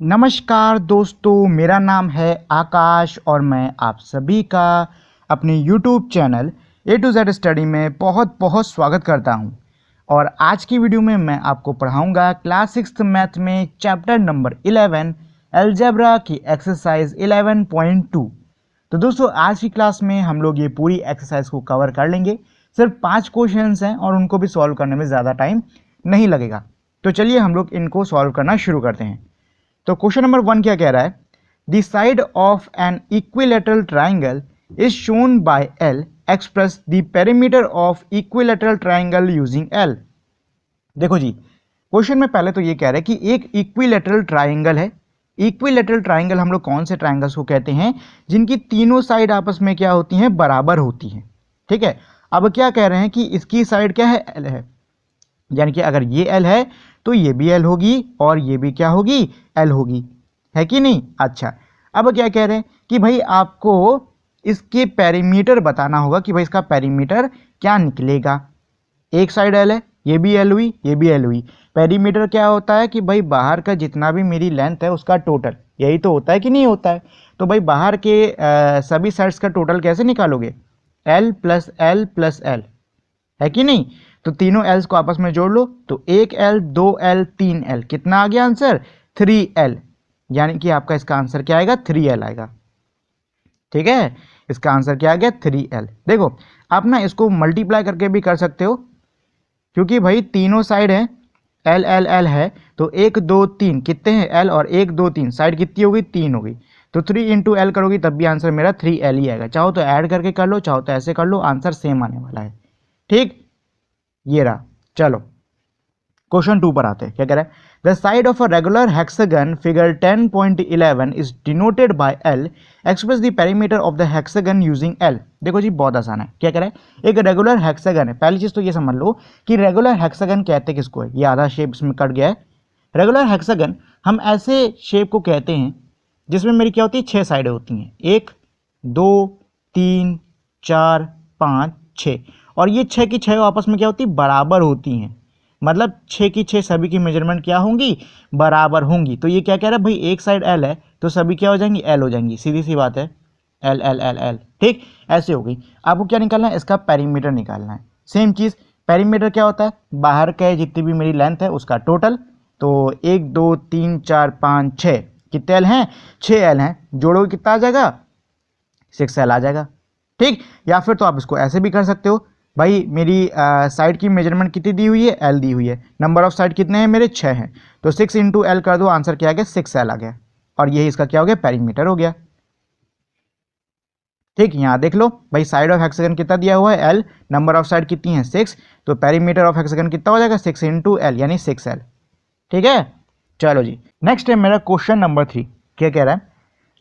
नमस्कार दोस्तों, मेरा नाम है आकाश और मैं आप सभी का अपने YouTube channel A to Z study में बहुत बहुत स्वागत करता हूं। और आज की वीडियो में मैं आपको पढ़ाऊंगा क्लास 6th मैथ में चैप्टर नंबर 11 अलजेब्रा की एक्सरसाइज 11.2। तो दोस्तों आज की क्लास में हम लोग ये पूरी एक्सरसाइज को कवर कर लेंगे। सिर्फ 5 क्वेश्चंस हैं और उनको भी सॉल्व करने में ज़्यादा टाइम नहीं लगेगा। तो चलिए हम लोग इनको सॉल्व करना शुरू करते हैं। तो क्वेश्चन नंबर 1 क्या कह रहा है? The side of an equilateral triangle is shown by L, express the perimeter of equilateral triangle using L. देखो जी, क्वेश्चन में पहले तो ये कह रहा है कि एक इक्विलैटरल ट्राइंगल है। इक्विलैटरल ट्राइंगल हम लोग कौन से ट्राइंगल्स को कहते हैं? जिनकी तीनों साइड आपस में क्या होती हैं? बराबर होती हैं। ठीक है, अब क्या कह रहे हैं कि इसकी साइड क्या है? एल है। यानी कि अगर ये एल है तो ये भी एल होगी और ये भी क्या होगी? एल होगी, है कि नहीं? अच्छा, अब क्या कह रहे हैं कि भाई आपको इसके पेरीमीटर बताना होगा कि भाई इसका पेरीमीटर क्या निकलेगा। एक साइड एल है, ये भी एल हुई, ये भी एल हुई। पेरीमीटर क्या होता है कि भाई बाहर का जितना भी मेरी लेंथ है उसका टोटल, यही तो होता है कि नहीं होता है? तो भाई बाहर के सभी साइड्स का टोटल कैसे निकालोगे? L plus L plus L, है कि नहीं? तो तीनों एल्स को आपस में जोड़ लो, तो 1L 2L 3L, कितना आ गया आंसर? 3L। यानी कि आपका इसका आंसर क्या आएगा? 3L आएगा। ठीक है, इसका आंसर क्या आ गया? 3L। देखो आप ना इसको मल्टीप्लाई करके भी कर सकते हो, क्योंकि भाई तीनों साइड है, L L L है, तो 1 2 3 कितने हैं? L, और 1 2 3 साइड कितनी हो गई? 3 हो गई। तो 3 इंटू एल करोगी तब भी आंसर मेरा 3L ही आएगा। चाहो तो ऐड करके कर लो, चाहो तो ऐसे कर लो, आंसर सेम आने वाला है। ठीक, ये रहा। चलो क्वेश्चन 2 पर आते हैं। क्या कह रहा है? The side of a regular hexagon figure 10.11 is denoted by L, express the perimeter of the hexagon using L. देखो जी, बहुत आसान है। क्या कह रहा है? एक रेगुलर हेक्सागन है। पहली चीज तो ये समझ लो कि रेगुलर हेक्सागन कहते किसको है। ये आधा शेप इसमें कट गया है। रेगुलर हेक्सागन हम ऐसे शेप को कहते हैं जिसमें मेरी क्या होती है? 6 साइडें होती हैं। 1 2 3 4 5 6, और ये 6 की 6 आपस में क्या होती? बराबर होती हैं। मतलब 6 की 6 सभी की मेजरमेंट क्या होंगी? बराबर होंगी। तो ये क्या कह रहा है भाई? एक साइड एल है तो सभी क्या हो जाएंगी? एल हो जाएंगी। सीधी सी बात है, एल एल एल एल। ठीक, ऐसे हो गई। आपको क्या निकालना है? इसका पेरीमीटर निकालना है। सेम चीज, पेरीमीटर क्या होता है? बाहर के जितनी भी मेरी लेंथ है उसका टोटल। तो 1 2 3 4 5 6, कितने एल हैं? 6 एल हैं। जोड़ोगे कितना आ जाएगा? 6L आ जाएगा। ठीक, या फिर तो आप इसको ऐसे भी कर सकते हो, भाई मेरी साइड की मेजरमेंट कितनी दी हुई है? एल दी हुई है। नंबर ऑफ साइड कितने हैं मेरे? 6 हैं। तो 6 इंटू एल कर दो, आंसर क्या आ गया? 6L आ गया। और यही इसका क्या हो गया? पेरीमीटर हो गया। ठीक, यहाँ देख लो भाई, साइड ऑफ हेक्सागन कितना दिया हुआ है? एल। नंबर ऑफ साइड कितनी है? 6। तो पेरीमीटर ऑफ हेक्सागन कितना हो जाएगा? 6 इंटू एल, यानी 6L। ठीक है, चलो जी, नेक्स्ट है मेरा क्वेश्चन नंबर 3। क्या कह रहा है?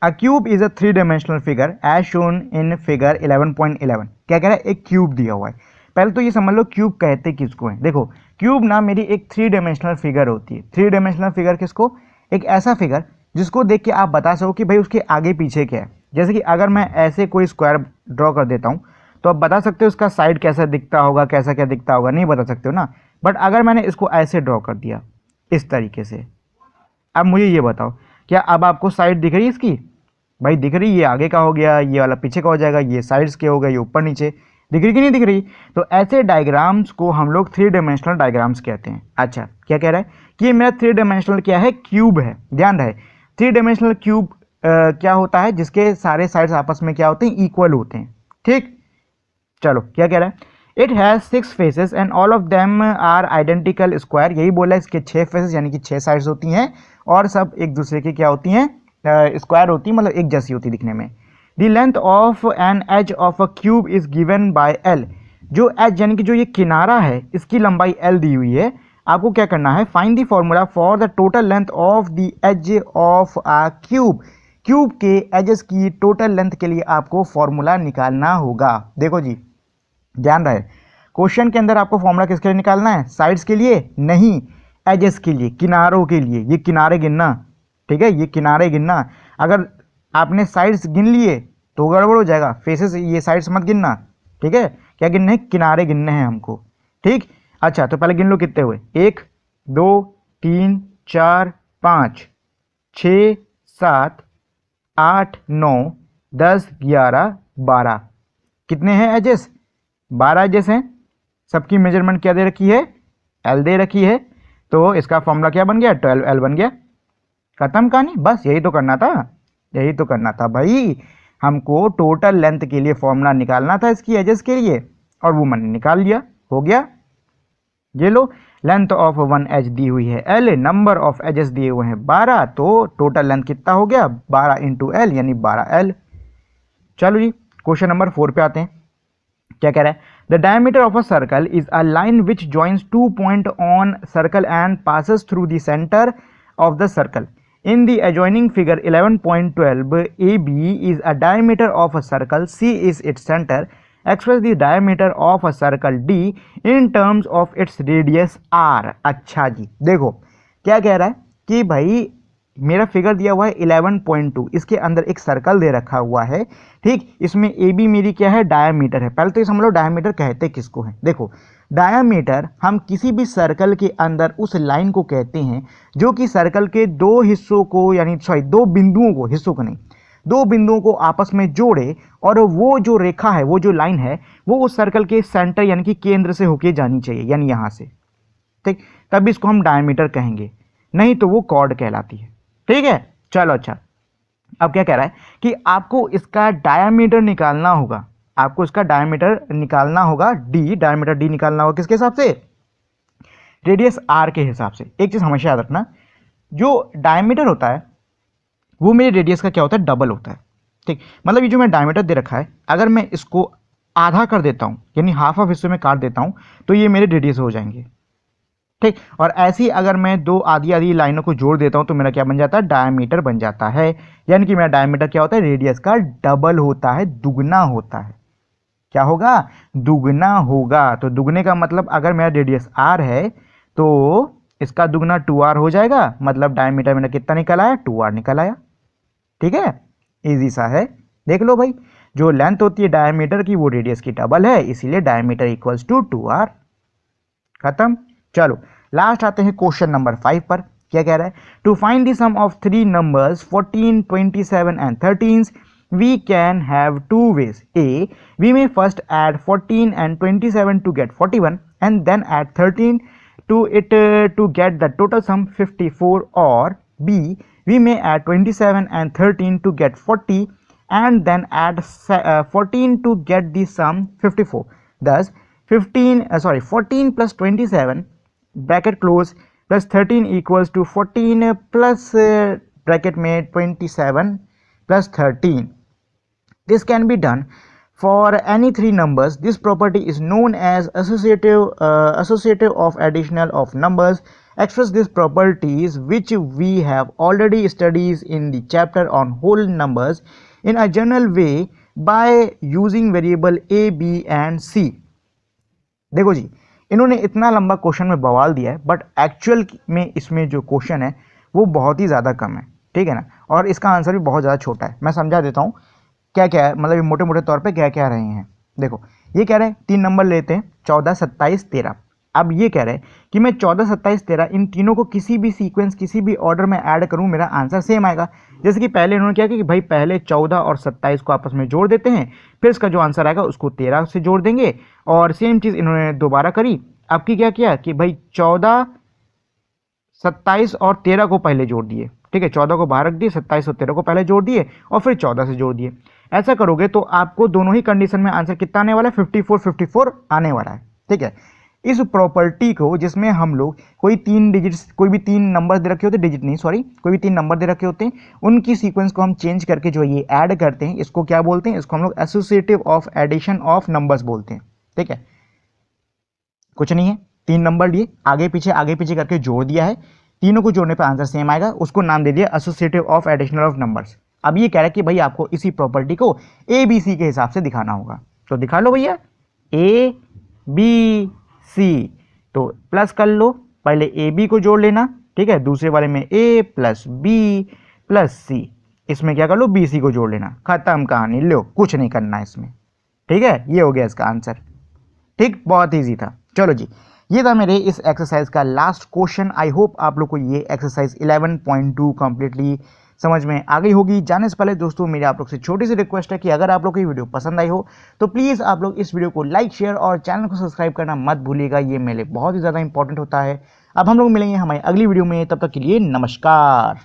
A cube is a 3-dimensional figure as shown in figure 11.11। क्या कह रहा है? एक क्यूब दिया हुआ है। पहले तो ये समझ लो क्यूब कहते किसको है। देखो क्यूब ना मेरी एक 3-dimensional फिगर होती है। 3-dimensional फिगर किसको? एक ऐसा फिगर जिसको देख के आप बता सको कि भाई उसके आगे पीछे क्या है। जैसे कि अगर मैं ऐसे कोई स्क्वायर ड्रॉ कर देता हूँ तो आप बता सकते हो उसका साइड कैसा दिखता होगा, कैसा क्या दिखता होगा? नहीं बता सकते हो ना। बट अगर मैंने इसको ऐसे ड्रॉ कर दिया इस तरीके से, अब मुझे ये बताओ, क्या अब आपको साइड दिख रही है इसकी? भाई दिख रही, ये आगे का हो गया, ये वाला पीछे का हो जाएगा, ये साइड्स के हो गए, ये ऊपर नीचे। दिख रही कि नहीं दिख रही? तो ऐसे डायग्राम्स को हम लोग 3-dimensional डायग्राम्स कहते हैं। अच्छा, क्या कह रहा है कि ये मेरा 3-dimensional क्या है? क्यूब है। ध्यान रहे, 3-dimensional क्यूब क्या होता है? जिसके सारे साइड्स आपस में क्या होते हैं? इक्वल होते हैं। ठीक, चलो क्या कह रहा है? It has 6 faces and all of them are identical square. यही बोला, इसके 6 फेसेस यानी कि 6 साइड्स होती हैं और सब एक दूसरे की क्या होती हैं? स्क्वायर होती है, मतलब एक जैसी होती दिखने में। The length of an edge of a cube is given by L. जो एज यानी कि जो ये किनारा है इसकी लंबाई एल दी हुई है। आपको क्या करना है? Find the formula for the total length of the edge of a cube. Cube के एजेस की टोटल लेंथ के लिए आपको फॉर्मूला निकालना होगा। देखो जी, ध्यान रहे, क्वेश्चन के अंदर आपको फॉर्मूला किसके लिए निकालना है? साइड्स के लिए नहीं, एजेस के लिए, किनारों के लिए। ये किनारे गिनना, ठीक है, ये किनारे गिनना। अगर आपने साइड्स गिन लिए तो गड़बड़ हो जाएगा। फेसेस, ये साइड्स मत गिनना। ठीक है, क्या गिनने हैं? किनारे गिनने हैं हमको। ठीक, अच्छा तो पहले गिन लो कितने हुए? 1 2 3 4 5। 6 7 8 9 10 11 12। कितने हैं एजेस? 12 एजेस हैं। सबकी मेजरमेंट क्या दे रखी है? एल दे रखी है। तो इसका फॉर्मूला क्या बन गया? 12L बन गया। खत्म कहानी। बस यही तो करना था, यही तो करना था भाई। हमको टोटल लेंथ के लिए फॉर्मूला निकालना था इसकी एजेस के लिए, और वो मैंने निकाल लिया। हो गया। ये लो, लेंथ ऑफ वन एज दी हुई है एल, नंबर ऑफ एजेस दिए हुए हैं 12, तो टोटल लेंथ कितना हो गया? 12 इंटू एल यानी 12L। चलो जी, क्वेश्चन नंबर 4 पे आते हैं। क्या कह रहा है? The diameter of a circle is a line which joins 2 point on circle and passes through the centre of the circle. In the adjoining figure 11.12, AB is a diameter of a circle, C is its center. Express the diameter of a circle D in terms of its radius R। अच्छा जी, देखो क्या कह रहा है कि भाई मेरा figure दिया हुआ है 11.2, इसके अंदर एक सर्कल दे रखा हुआ है, ठीक। इसमें ए बी मेरी क्या है? डायामीटर है। पहले तो ये समझ लो डायामीटर कहते किसको है। देखो, डायामीटर हम किसी भी सर्कल के अंदर उस लाइन को कहते हैं जो कि सर्कल के दो हिस्सों को, यानी सॉरी दो बिंदुओं को, हिस्सों को नहीं, दो बिंदुओं को आपस में जोड़े, और वो जो रेखा है, वो जो लाइन है, वो उस सर्कल के सेंटर यानी कि केंद्र से होके जानी चाहिए, यानी यहां से, ठीक। तब इसको हम डायमीटर कहेंगे, नहीं तो वो कॉर्ड कहलाती है, ठीक है। चलो अच्छा, अब क्या कह रहा है कि आपको इसका डायमीटर निकालना होगा, आपको इसका डायमीटर निकालना होगा डी, डायमीटर डी निकालना होगा किसके हिसाब से? रेडियस आर के हिसाब से। एक चीज हमेशा याद रखना, जो डायमीटर होता है वो मेरे रेडियस का क्या होता है? डबल होता है, ठीक। मतलब ये जो मैं डायमीटर दे रखा है, अगर मैं इसको आधा कर देता हूं, यानी हाफ ऑफ हिस्से में काट देता हूं, तो ये मेरे रेडियस हो जाएंगे, ठीक। और ऐसी अगर मैं दो आधी आधी लाइनों को जोड़ देता हूं तो मेरा क्या बन जाता है? डायमीटर बन जाता है। यानी कि मेरा डायमीटर क्या होता है? रेडियस का डबल होता है, दुगना होता है। क्या होगा? दुगना होगा। तो दुगने का मतलब अगर मेरा रेडियस आर है तो इसका दुगना 2r हो जाएगा, मतलब डायमीटर मेरा कितना निकल आया? 2r निकल आया, ठीक है। इजी सा है, देख लो भाई, जो लेंथ होती है डायमीटर की वो रेडियस की डबल है, इसीलिए डायमीटर इक्वल्स टू 2r। खत्म। चलो लास्ट आते हैं क्वेश्चन नंबर 5 पर। क्या कह रहा है? To find the sum of three numbers 14, 27 and 13 we can have two ways. A, we may first add 14 and 27 to get 41 and then add 13 to it to get the total sum 54, or B, we may add 27 and 13 to get 40 and then add 14 to get the sum 54. Thus 14 plus 27 bracket close plus 13 equals to 14 plus bracket में 27 plus 13. This can be done for any three numbers. This property is known as associative of additional of numbers. Express these properties which we have already studied in the chapter on whole numbers in a general way by using variable a, b and c. देखो जी, इन्होंने इतना लंबा question में बवाल दिया है, but actual में इसमें जो क्वेश्चन है वो बहुत ही ज़्यादा कम है, ठीक है ना। और इसका आंसर भी बहुत ज़्यादा छोटा है। मैं समझा देता हूँ क्या क्या है, मतलब मोटे मोटे तौर पे क्या क्या रहे हैं। देखो, ये कह रहे हैं 3 नंबर लेते हैं 14, 27, 13। अब ये कह रहे हैं कि मैं 14, 27, 13 इन तीनों को किसी भी सीक्वेंस, किसी भी ऑर्डर में ऐड करूं, मेरा आंसर सेम आएगा। जैसे कि पहले इन्होंने क्या किया कि भाई पहले 14 और 27 को आपस में जोड़ देते हैं, फिर इसका जो आंसर आएगा उसको 13 से जोड़ देंगे, और सेम चीज़ इन्होंने दोबारा करी। अब की क्या किया कि भाई 14, 27 और 13 को पहले जोड़ दिए, ठीक है। 14 को बाहर रख दिए, 27 और 13 को पहले जोड़ दिए, और फिर 14 से जोड़ दिए। ऐसा करोगे तो आपको दोनों ही कंडीशन में आंसर कितना आने वाला है? 54 आने वाला है, ठीक है। इस प्रॉपर्टी को, जिसमें हम लोग कोई 3 डिजिट्स, कोई भी 3 नंबर दे रखे होते, डिजिट नहीं सॉरी, कोई भी 3 नंबर दे रखे होते हैं, उनकी सीक्वेंस को हम चेंज करके जो ये ऐड करते हैं, इसको क्या बोलते हैं? इसको हम लोग associative of addition of numbers बोलते हैं, ठीक है। कुछ नहीं है, 3 नंबर लिए, आगे पीछे करके जोड़ दिया है, तीनों को जोड़ने पर आंसर सेम आएगा, उसको नाम दे दिया associative of additional of numbers. अब ये कह रहा है कि भाई आपको इसी प्रॉपर्टी को ए बी सी के हिसाब से दिखाना होगा, तो दिखा लो भैया, ए बी सी। तो प्लस कर लो, पहले ए बी को जोड़ लेना, ठीक है, दूसरे वाले में ए प्लस बी प्लस सी, इसमें क्या कर लो? बी सी को जोड़ लेना, खत्म कहानी। लो, कुछ नहीं करना इसमें, ठीक है। ये हो गया इसका आंसर, ठीक, बहुत ईजी था। चलो जी, ये था मेरे इस एक्सरसाइज का लास्ट क्वेश्चन। आई होप आप लोग को ये एक्सरसाइज 11.2 कंप्लीटली समझ में आ गई होगी। जाने से पहले दोस्तों मेरी आप लोग से छोटी सी रिक्वेस्ट है कि अगर आप लोग को ये वीडियो पसंद आई हो तो प्लीज़ आप लोग इस वीडियो को लाइक, शेयर और चैनल को सब्सक्राइब करना मत भूलिएगा। ये मेरे लिए बहुत ही ज़्यादा इंपॉर्टेंट होता है। अब हम लोग मिलेंगे हमारी अगली वीडियो में, तब तक के लिए नमस्कार।